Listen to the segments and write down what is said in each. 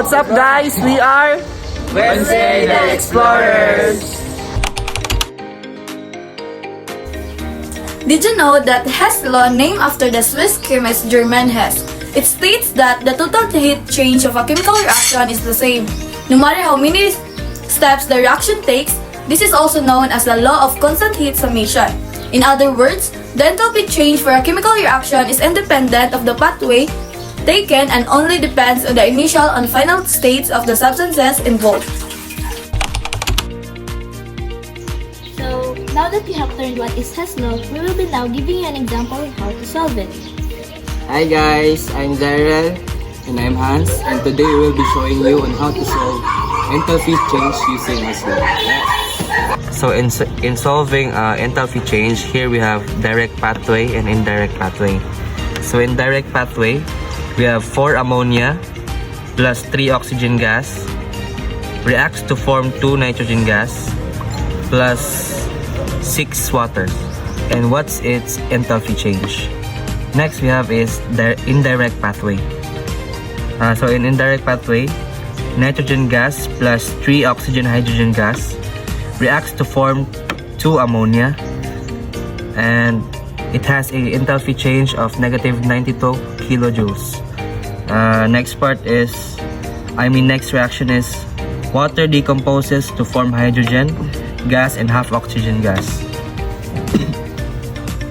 What's up, guys? We are Wednesday the Explorers. Did you know that HESS law named after the Swiss chemist German Hess? It states that the total heat change of a chemical reaction is the same, no matter how many steps the reaction takes. This is also known as the law of constant heat summation. In other words, the enthalpy change for a chemical reaction is independent of the pathway taken and only depends on the initial and final states of the substances involved. So, now that you have learned what is HESS law, we will be now giving you an example of how to solve it. Hi guys, I'm Daryl and I'm Hans, and today we will be showing you on how to solve enthalpy change using HESS law. So in solving enthalpy change, here we have direct pathway and indirect pathway. So in direct pathway, we have 4 ammonia plus 3 oxygen gas reacts to form 2 nitrogen gas plus 6 waters. And what's its enthalpy change? Next we have is the indirect pathway. So in indirect pathway, nitrogen gas plus 3 oxygen hydrogen gas reacts to form 2 ammonia, and it has a enthalpy change of negative 92 kilojoules. Next reaction is water decomposes to form hydrogen gas and half oxygen gas.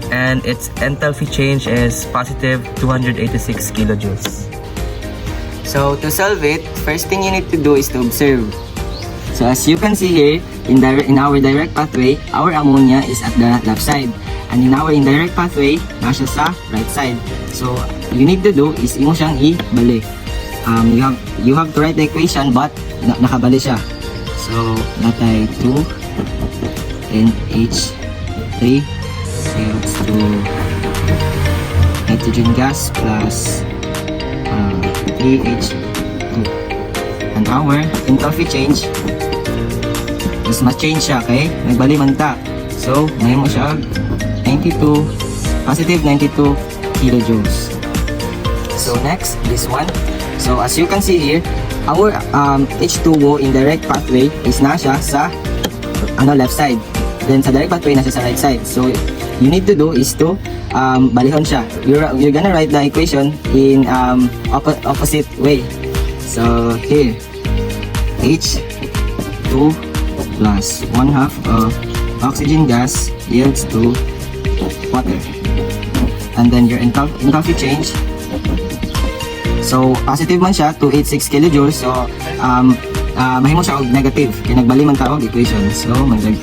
And its enthalpy change is positive 286 kilojoules. So to solve it, first thing you need to do is to observe. So as you can see here, in our direct pathway, our ammonia is at the left side. And in our indirect pathway, nasa sa right side. So you need to do is imo siyang ibalik. You have to write the equation but nakabali siya. So natay 2 NH3 equals to nitrogen gas plus 3H2. And our enthalpy change is ma-change siya, okay? Nagbali man ta. So, ngayon mo siya positive 92 kilojoules. So next, this one. So as you can see here, our H2O in direct pathway is nasa sa left side. Then sa direct pathway nasa sa right side. So you need to do is to balihon siya. You're gonna write the equation in opposite way. So here, H2 plus 1/2 of oxygen gas yields to water. And then your enthalpy change. So positive man siya, 286 kilojoules. So mahimo siya og negative. Kaya nagbali man ta og equation. So magdag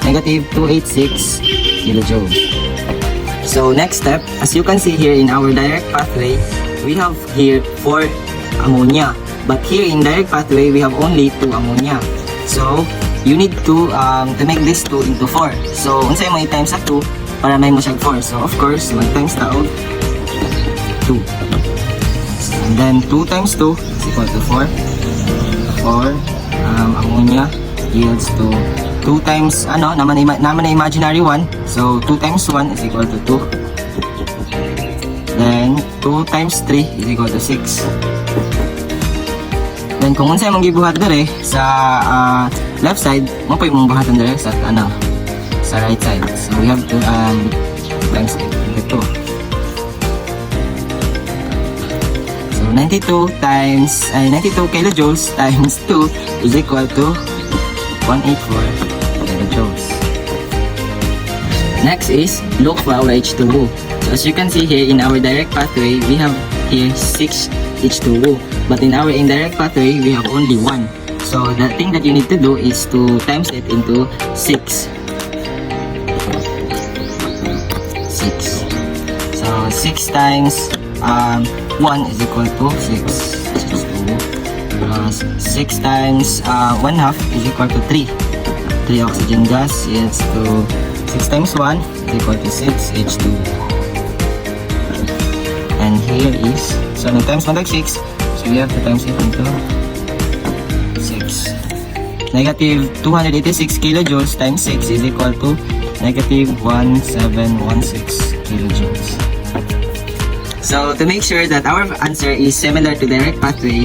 negative 286 kilojoules. So next step, as you can see here in our direct pathway, we have here 4 ammonia. But here in direct pathway, we have only 2 ammonia. So you need to make this 2 into 4. So unsay mo i-times sa 2 para may mo siya 4. So of course, mag-times ta og 2. And then 2 times 2 is equal to 4. 4 ammonia yields to 2 times naman na imaginary 1. So 2 times 1 is equal to 2. Then 2 times 3 is equal to 6. Then kung unsay mong gibuhat dere sa left side, mo pa imong buhatan dere sa sa right side. So we have to times it into 2. So 92 kilojoules times 2 is equal to 184 kilojoules. Next is look for our H2O. So as you can see here in our direct pathway, we have here 6 H2O. But in our indirect pathway, we have only 1. So the thing that you need to do is to times it into 6. 6. So 6 times 1 is equal to 6. H2O. 6 times 1/2 is equal to 3. 3 oxygen gas is to 6 times 1 is equal to 6 H2. And here is, so no times 1 like 6. So we have to times it into 6. Negative 286 kilojoules times 6 is equal to negative 1716 kilojoules. So to make sure that our answer is similar to direct pathway,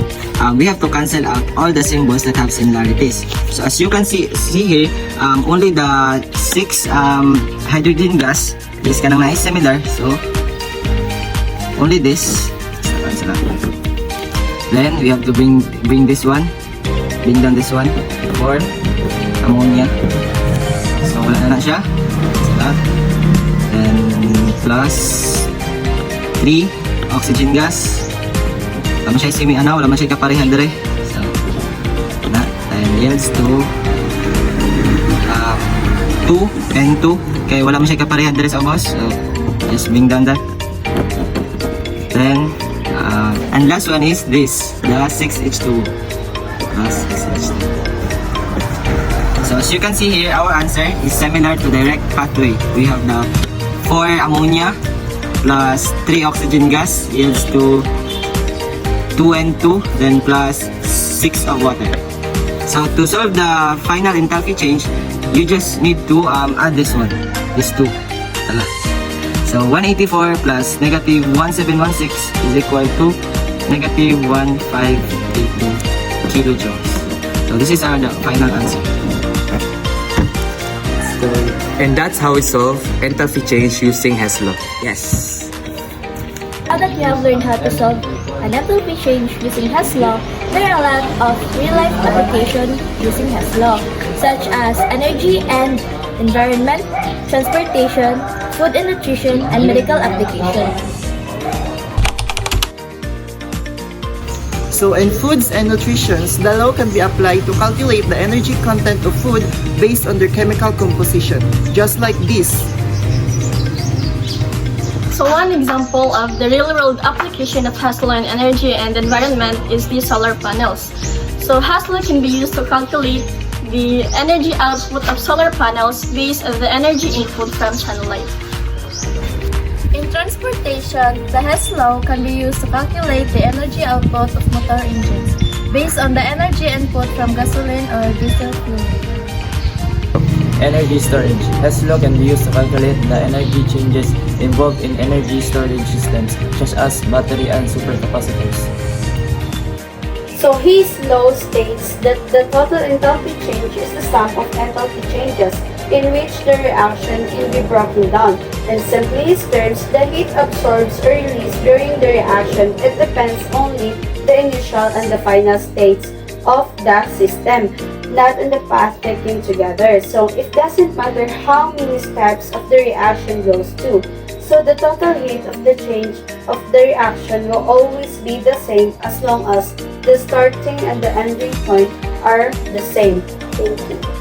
we have to cancel out all the symbols that have similarities. So as you can see here, only the 6 hydrogen gas is kanang nice similar. So only this. So cancel out. Then we have to bring this one, bring down this one for ammonia. So wala na siya. Cancel out. Then plus 3 oxygen gas. Wala man siya semi-ana, wala man siya kaparehan dire. So, na, and yields to 2 and 2. Kaya wala man siya kaparehan dire sa ubos. So, just bring down that. Then, and last one is this, the 6H2. Plus 6H2. So, as you can see here, our answer is similar to direct pathway. We have the 4 ammonia plus 3 oxygen gas yields to 2 and 2, then plus 6 of water. So to solve the final enthalpy change, you just need to add this one, this 2. So 184 plus negative 1716 is equal to negative 1582 kilojoules. So this is our final answer. And that's how we solve enthalpy change using HESS law. Yes. Now that you have learned how to solve an enthalpy change using HESS law, there are a lot of real-life applications using HESS law, such as energy and environment, transportation, food and nutrition, and medical applications. So in foods and nutritions, the law can be applied to calculate the energy content of food based on their chemical composition, just like this. So one example of the real-world application of HESS law in energy and environment is the solar panels. So HESS law can be used to calculate the energy output of solar panels based on the energy input from sunlight. In transportation, the HESS law can be used to calculate the energy output of motor engines based on the energy input from gasoline or diesel fuel. Energy storage. HESS law can be used to calculate the energy changes involved in energy storage systems, such as battery and supercapacitors. So HESS law states that the total enthalpy change is the sum of enthalpy changes in which the reaction can be broken down. In simplest terms, the heat absorbed or released during the reaction, it depends only the initial and the final states of the system, not on the path taken together. So it doesn't matter how many steps of the reaction goes to. So the total heat of the change of the reaction will always be the same as long as the starting and the ending point are the same. Thank you.